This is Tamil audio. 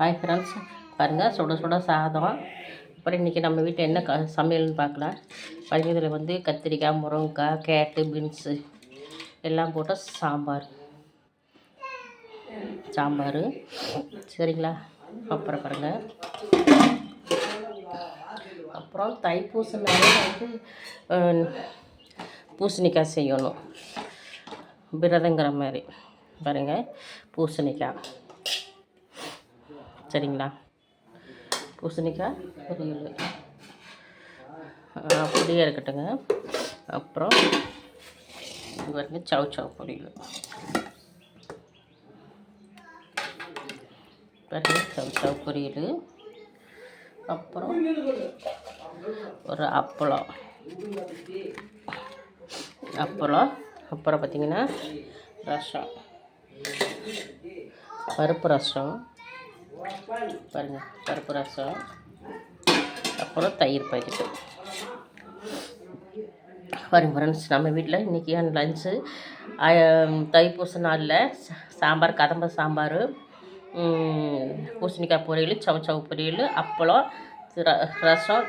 ஹாய் ஃப்ரெண்ட்ஸ், பாருங்கள் சுட சுட சாதம். அப்புறம் இன்றைக்கி நம்ம வீட்டில் என்ன சமையல்னு பார்க்கலாம். பாருங்கள், இதில் வந்து கத்திரிக்காய், முருங்கைக்காய், கேரட்டு, பீன்ஸு எல்லாம் போட்டு சாம்பார் சரிங்களா. அப்புறம் பாருங்கள், அப்புறம் தைப்பூசனாலே வந்து பூசணிக்காய் செய்யணும், விரதங்கிற மாதிரி. பாருங்கள், பூசணிக்காய் சரிங்களா. பூசணிக்காய் பொரியல் அப்படியே இருக்கட்டுங்க. அப்புறம் பாருங்க, சவ் பொரியல் பாருங்க, சவ் பொரியல். அப்புறம் ஒரு அப்பளம். அப்புறம் பார்த்திங்கன்னா ரசம், பருப்பு ரசம் பாருங்கள், பருப்பு ரசம். அப்புறம் தயிர் பாக்கெட்டு. பாருங்க ஃப்ரெண்ட்ஸ், நம்ம வீட்டில் இன்றைக்கி லன்ச்சு தைப்பூச நாளில் சாம்பார், கதம்ப சாம்பார், பூசணிக்காய் பொரியல், சவ் பொரியல், அப்பளம், ரசம்,